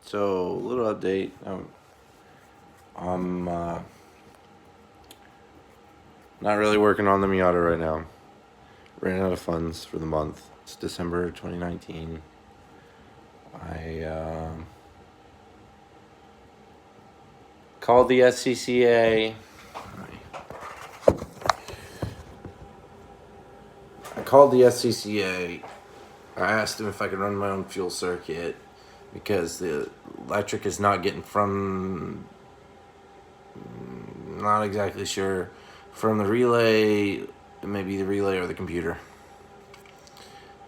So, little update. I'm not really working on the Miata right now. Ran out of funds for the month. It's December 2019. I called the SCCA. I called the SCCA. I asked them if I could run my own fuel circuit because the electric is not getting from, not exactly sure, from the relay, maybe the relay or the computer.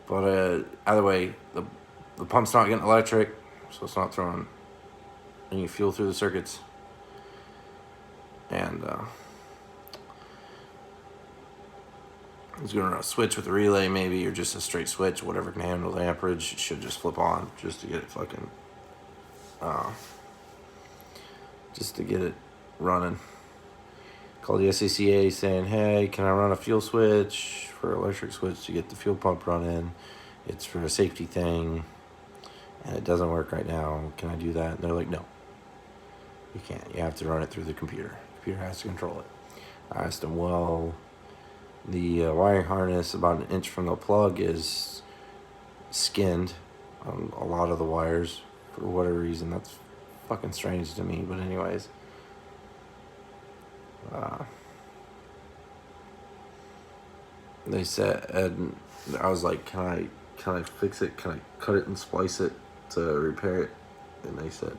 But either way, the pump's not getting electric, so it's not throwing any fuel through the circuits. And I was going to run a switch with the relay maybe, or just a straight switch, whatever can handle the amperage. It should just flip on just to get it fucking, just to get it running. Called the SCCA saying, hey, can I run a fuel switch for electric switch to get the fuel pump running? It's for a safety thing, and it doesn't work right now. Can I do that? And they're like, no, you can't. You have to run it through the computer. The computer has to control it. I asked them, well, the wiring harness about 1 inch from the plug is skinned on a lot of the wires for whatever reason. That's fucking strange to me, but anyways. They said, and I was like, can I fix it? Can I cut it and splice it to repair it? And they said,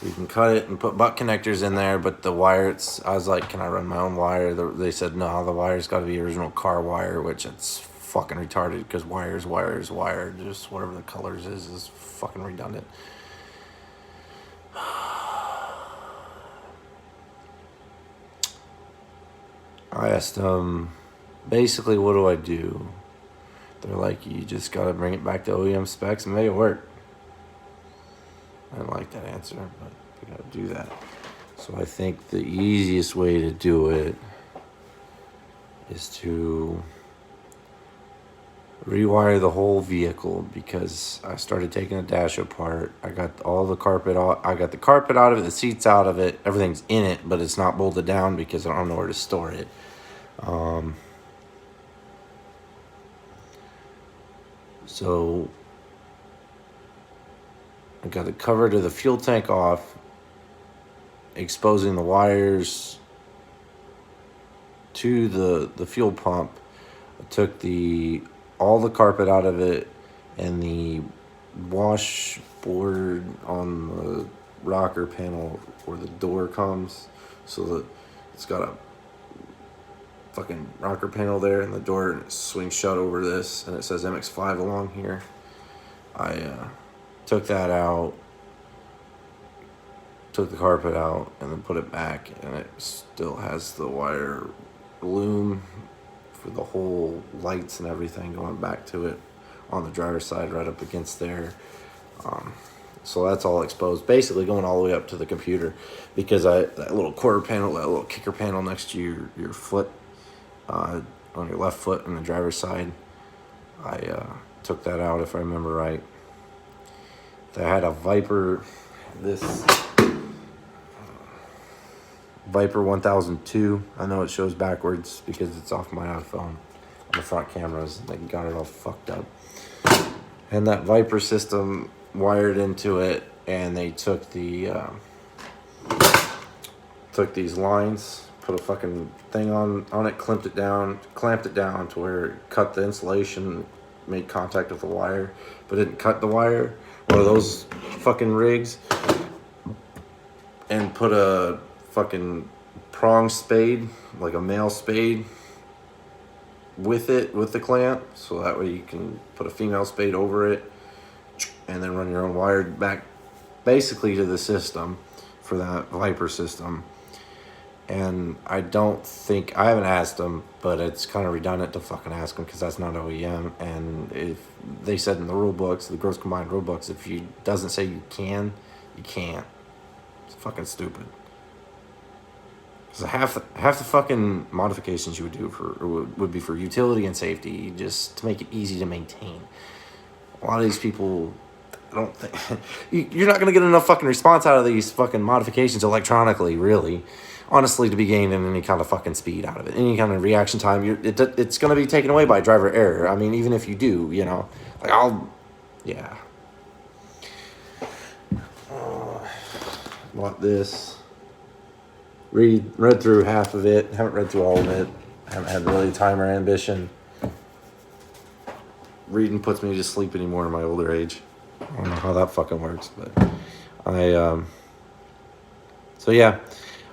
you can cut it and put butt connectors in there, but the wire, I was like, can I run my own wire? They said, no, the wire's got to be original car wire, which it's fucking retarded because wire is wire. Just whatever the colors is fucking redundant. I asked them, basically, what do I do? They're like, you just got to bring it back to OEM specs and make it work. I didn't like that answer, but we got to do that. So I think the easiest way to do it is to rewire the whole vehicle, because I started taking the dash apart. I got all the carpet out. I got the carpet out of it, the seats out of it. Everything's in it, but it's not bolted down because I don't know where to store it. So I got the cover to the fuel tank off, exposing the wires to the fuel pump. I took all the carpet out of it and the washboard on the rocker panel where the door comes, so that it's got a fucking rocker panel there and the door swings shut over this, and it says MX5 along here. I took that out, took the carpet out, and then put it back, and it still has the wire loom for the whole lights and everything going back to it on the driver's side right up against there. So that's all exposed, basically going all the way up to the computer, because that little quarter panel, that little kicker panel next to your foot, on your left foot on the driver's side, I took that out, if I remember right. They had a Viper, this Viper 1002. I know it shows backwards because it's off my iPhone on the front cameras. They got it all fucked up. And that Viper system wired into it, and they took took these lines, put a fucking thing on it, clamped it down to where it cut the insulation, made contact with the wire, but didn't cut the wire. One of those fucking rigs, and put a fucking prong spade, like a male spade, with the clamp, so that way you can put a female spade over it and then run your own wire back basically to the system for that Viper system. And I haven't asked them, but it's kind of redundant to fucking ask them because that's not OEM. And if they said in the rule books, the gross combined rule books, if you doesn't say you can, you can't. It's fucking stupid. So half the fucking modifications you would do would be for utility and safety, just to make it easy to maintain. A lot of these people I don't think you're not gonna get enough fucking response out of these fucking modifications electronically, really. Honestly, to be gaining any kind of fucking speed out of it, any kind of reaction time, it's gonna be taken away by driver error. I mean, even if you do, yeah. Bought this. Read through half of it. Haven't read through all of it. Haven't had really time or ambition. Reading puts me to sleep anymore in my older age. I don't know how that fucking works, but so yeah,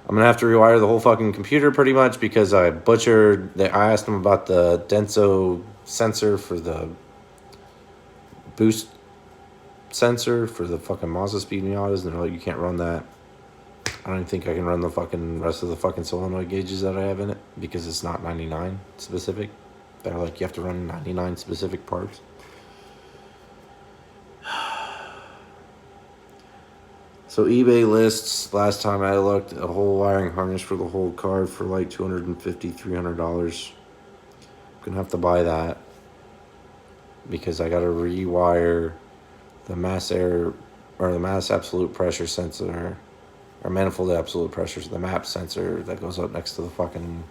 I'm gonna have to rewire the whole fucking computer pretty much because I butchered. I asked them about the Denso sensor for the boost sensor for the fucking Mazda speed Miatas, and they're like, you can't run that. I don't even think I can run the fucking rest of the fucking solenoid gauges that I have in it because it's not 99 specific. They're like, you have to run 99 specific parts. So eBay lists, last time I looked, a whole wiring harness for the whole car for like $250, $300. I'm gonna have to buy that because I gotta rewire the mass air or the mass absolute pressure sensor or manifold absolute pressure, the MAP sensor that goes up next to the fucking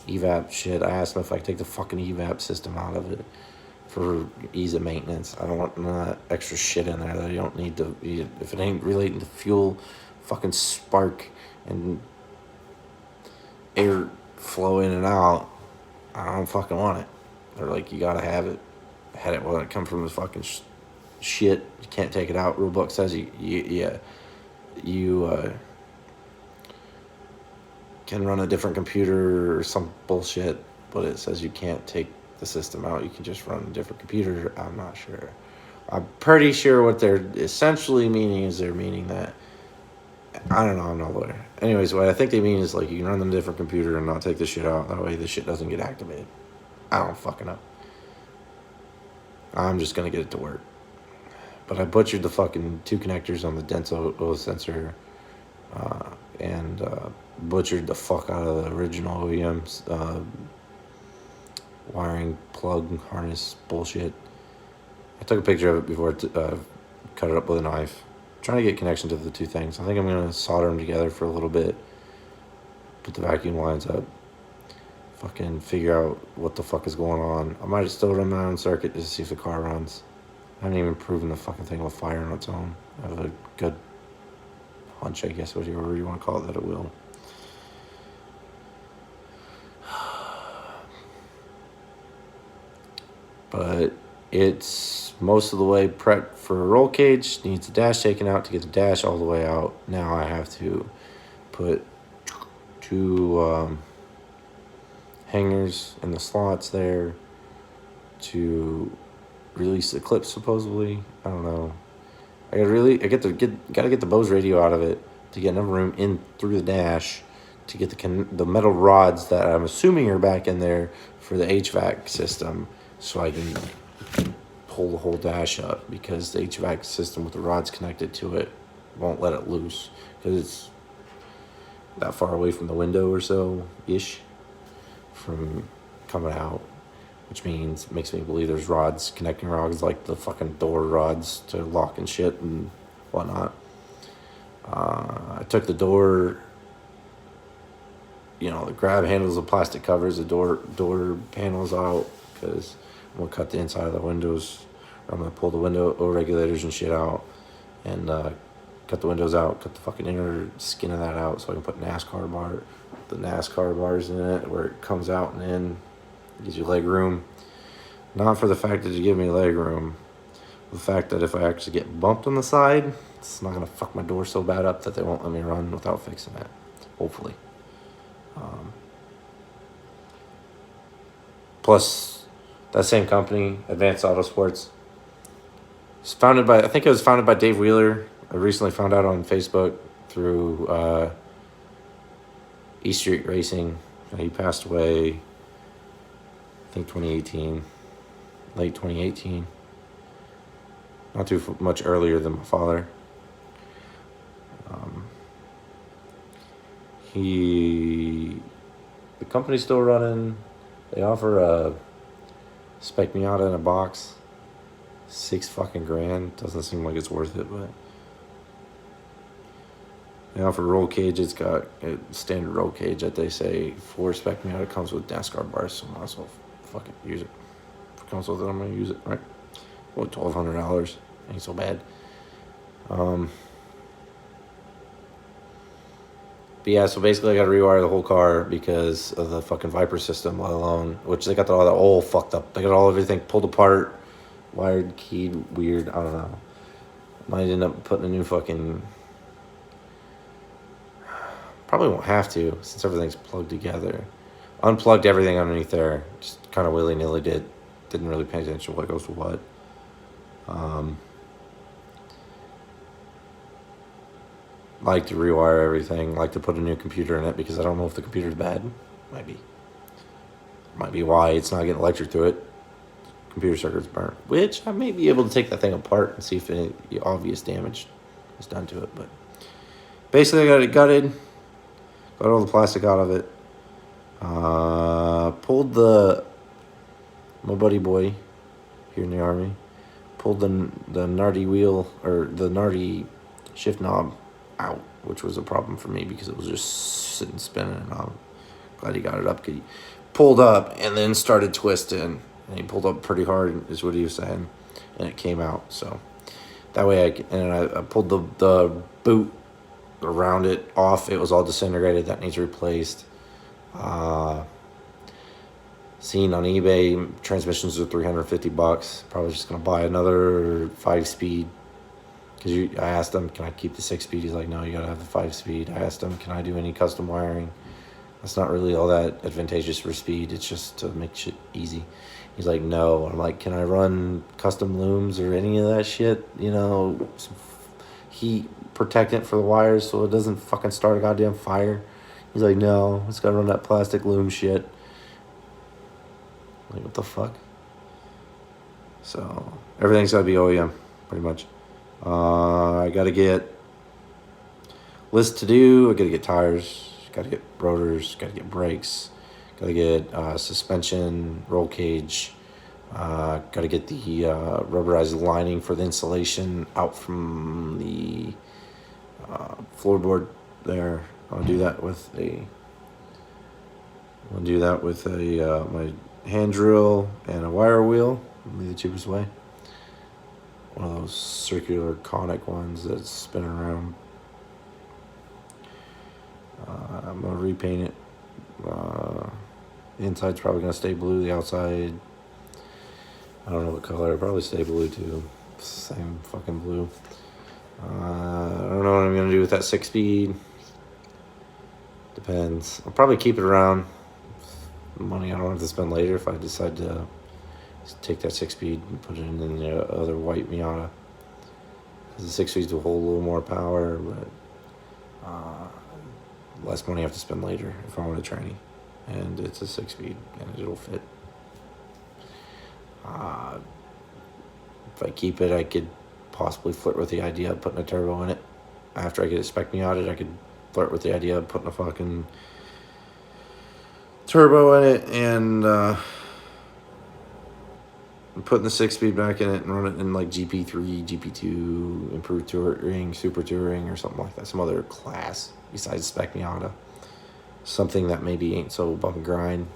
evap shit. I asked them if I could take the fucking evap system out of it for ease of maintenance. I don't want none of that extra shit in there that you don't need to. If it ain't relating to fuel, fucking spark, and air flow in and out, I don't fucking want it. They're like, you gotta have it. I had it when it come from this fucking shit. You can't take it out. Rule book says you can run a different computer or some bullshit, but it says you can't take the system out. You can just run a different computer. I'm not sure. I'm pretty sure what they're essentially meaning is they're meaning that, I don't know, I'm not a lawyer. Anyways, what I think they mean is like you can run on a different computer and not take the shit out. That way the shit doesn't get activated. I don't fucking know. I'm just gonna get it to work. But I butchered the fucking two connectors on the Denso sensor and butchered the fuck out of the original OEM's wiring plug harness bullshit. I took a picture of it before I cut it up with a knife. I'm trying to get connection to the two things. I think I'm going to solder them together for a little bit. Put the vacuum lines up. Fucking figure out what the fuck is going on. I might still run my own circuit just to see if the car runs. I haven't even proven the fucking thing will fire on its own. I have a good hunch, I guess, whatever you want to call it, that it will. But it's most of the way prepped for a roll cage. Needs the dash taken out. To get the dash all the way out, now I have to put two hangers in the slots there to release the clip, supposedly. I don't know. Gotta get the Bose radio out of it to get enough room in through the dash to get the metal rods that I'm assuming are back in there for the HVAC system, so I can pull the whole dash up, because the HVAC system with the rods connected to it won't let it loose because it's that far away from the window or so ish from coming out, which makes me believe there's connecting rods like the fucking door rods to lock and shit and whatnot. I took the door, the grab handles, the plastic covers, the door panels out, because I'm going to cut the inside of the windows. I'm going to pull the window regulators and shit out and cut the windows out, cut the fucking inner skin of that out so I can put the NASCAR bars in it where it comes out and in. Gives you leg room. Not for the fact that you give me leg room. The fact that if I actually get bumped on the side, it's not going to fuck my door so bad up that they won't let me run without fixing it. Hopefully. Plus, that same company, Advanced Auto Sports, I think it was founded by Dave Wheeler. I recently found out on Facebook through E Street Racing. He passed away, I think 2018, late 2018. Not too much earlier than my father. The company's still running. They offer a Spec Miata in a box. $6 fucking grand. Doesn't seem like it's worth it, but. Now for roll cage, it's got a standard roll cage that they say for spec me out. It comes with NASCAR bars, so I might as well fucking use it. If it comes with it, I'm gonna use it, right? Well, $1,200 ain't so bad. But yeah, so basically I got to rewire the whole car because of the fucking Viper system, let alone, which they got all that all fucked up. They got everything pulled apart, wired, keyed, weird. I don't know. Might end up putting a new fucking. Probably won't have to since everything's plugged together. Unplugged everything underneath there. Just kind of willy-nilly didn't really pay attention to what goes to what. Like to rewire everything. Like to put a new computer in it because I don't know if the computer's bad. Might be why it's not getting electric to it. Computer circuit's burnt. Which I may be able to take that thing apart and see if any obvious damage is done to it. But basically I got it gutted. Got all the plastic out of it. Pulled my buddy boy here in the Army. Pulled the Nardi wheel, or the Nardi shift knob out, which was a problem for me because it was just sitting spinning. And I'm glad he got it up. He pulled up and then started twisting. And he pulled up pretty hard, is what he was saying. And it came out. So that way I pulled the boot around it off. It was all disintegrated. That needs replaced. Seen on eBay transmissions are $350. Probably just gonna buy another 5-speed because I asked him, can I keep the 6-speed? He's like, no, you gotta have the 5-speed. I asked him, can I do any custom wiring? That's not really all that advantageous for speed. It's just to make shit easy. He's like, no. I'm like, can I run custom looms or any of that shit? You know, some heat protectant for the wires so it doesn't fucking start a goddamn fire. He's like, no, it's gotta run that plastic loom shit. Like, what the fuck? So everything's gotta be OEM, pretty much. I gotta get list to do. I gotta get tires, gotta get rotors, gotta get brakes, gotta get suspension, roll cage, gotta get the rubberized lining for the insulation out from the floorboard there. I'll do that with my hand drill and a wire wheel. That'll be the cheapest way. One of those circular conic ones that's spinning around. I'm gonna repaint it. The inside's probably gonna stay blue. The outside, I don't know what color. It'll probably stay blue too. Same fucking blue. I don't know what I'm gonna do with that 6-speed. Depends. I'll probably keep it around. Money I don't have to spend later if I decide to take that 6-speed and put it in the other white Miata. Because the 6-speeds will hold a little more power, but less money I have to spend later if I want a tranny. And it's a 6-speed and it'll fit. If I keep it, I could possibly flirt with the idea of putting a turbo in it. After I get it spec me out, I could flirt with the idea of putting a fucking turbo in it and putting the 6-speed back in it and run it in like GP3, GP2, improved touring, super touring, or something like that. Some other class besides spec Miata. Something that maybe ain't so bump and grind.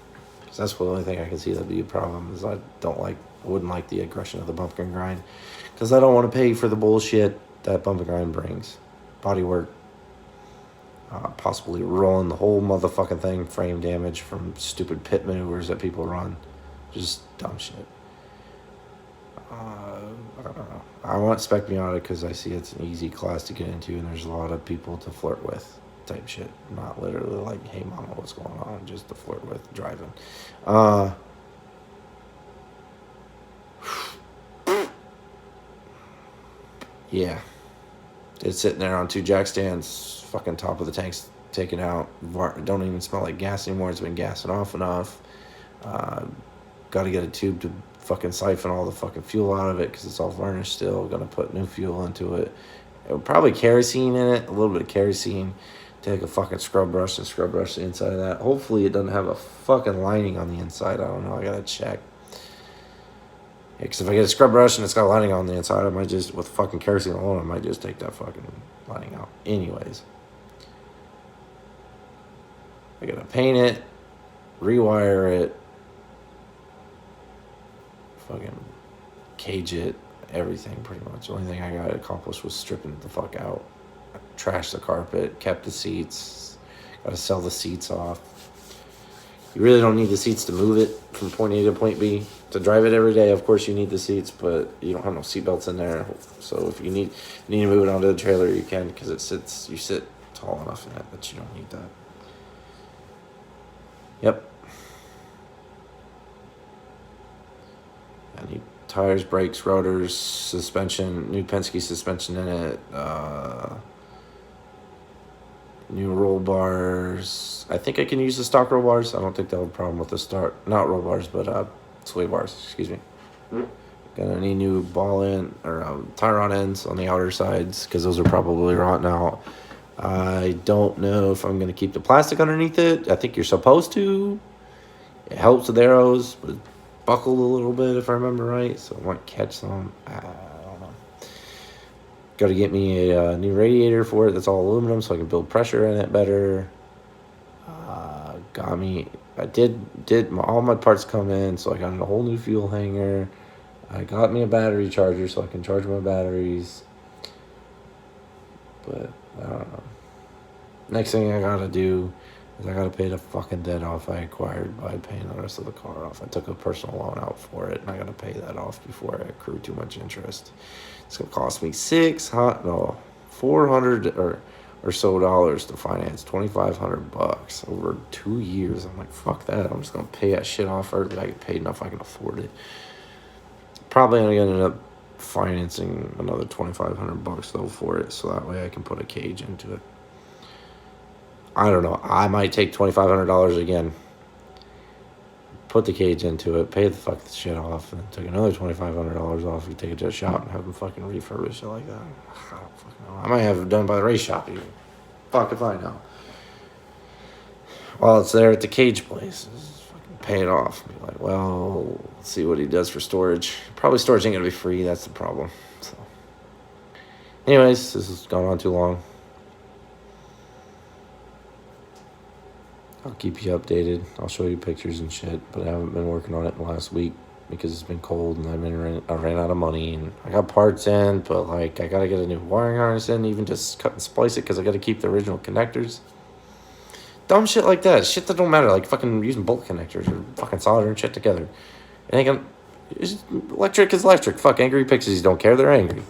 Because that's the only thing I can see that'd be a problem is I wouldn't like the aggression of the bump and grind. Because I don't want to pay for the bullshit that bump and grind brings. Bodywork. Possibly rolling the whole motherfucking thing, frame damage from stupid pit maneuvers that people run. Just dumb shit. I don't know. I want spec Miata because I see it's an easy class to get into and there's a lot of people to flirt with type shit. Not literally like, hey mama, what's going on? Just to flirt with driving. Yeah. It's sitting there on 2 jack stands, fucking top of the tank's taken out. Don't even smell like gas anymore. It's been gassing off enough. Got to get a tube to fucking siphon all the fucking fuel out of it because it's all varnished still. Gonna put new fuel into it. Probably kerosene in it, a little bit of kerosene. Take a fucking scrub brush and scrub brush the inside of that. Hopefully it doesn't have a fucking lining on the inside. I don't know. I gotta check. Because if I get a scrub brush and it's got lining on the inside, I might just, with fucking kerosene alone, I might just take that fucking lining out. Anyways. I gotta paint it, rewire it, fucking cage it, everything pretty much. The only thing I got accomplished was stripping it the fuck out. I trashed the carpet, kept the seats, gotta sell the seats off. You really don't need the seats to move it from point A to point B. To drive it every day, of course you need the seats, but you don't have no seat belts in there. So if you need to move it onto the trailer, you can, because you sit tall enough in it that you don't need that. Yep. I need tires, brakes, rotors, suspension, new Penske suspension in it, new roll bars. I think I can use the stock roll bars. I don't think they'll have a problem with the not roll bars, but sway bars, excuse me. Gonna need new ball end or tire rod ends on the outer sides, because those are probably rotten out. I don't know if I'm going to keep the plastic underneath it. I think you're supposed to. It helps with arrows, but it's buckled a little bit if I remember right, so it might catch some. I don't know. Got to get me a new radiator for it that's all aluminum so I can build pressure in it better. I did all my parts come in, so I got a whole new fuel hanger. I got me a battery charger so I can charge my batteries. But I don't know. Next thing I gotta do is I gotta pay the fucking debt off I acquired by paying the rest of the car off. I took a personal loan out for it, and I gotta pay that off before I accrue too much interest. It's gonna cost me $400 or so dollars to finance, $2,500 over 2 years. I'm like, fuck that. I'm just gonna pay that shit off first. I get paid enough I can afford it. Probably gonna end up financing another $2,500 though for it, so that way I can put a cage into it. I don't know. I might take $2,500 again, put the cage into it, pay the fuck the shit off, and take another $2,500 off. You take it to a shop and have them fucking refurbish it like that. I don't fucking know. I might have it done by the race shop even. Fuck if I know. While it's there at the cage place, just fucking pay it off. Be like, well, let's see what he does for storage. Probably storage ain't gonna be free. That's the problem. So, anyways, this has gone on too long. I'll keep you updated. I'll show you pictures and shit, but I haven't been working on it in the last week because it's been cold and I ran out of money, and I got parts in, but like I gotta get a new wiring harness in, even just cut and splice it because I gotta keep the original connectors. Dumb shit like that. Shit that don't matter, like fucking using bolt connectors or fucking soldering shit together. It ain't gonna. Electric is electric. Fuck, angry pixies don't care. They're angry.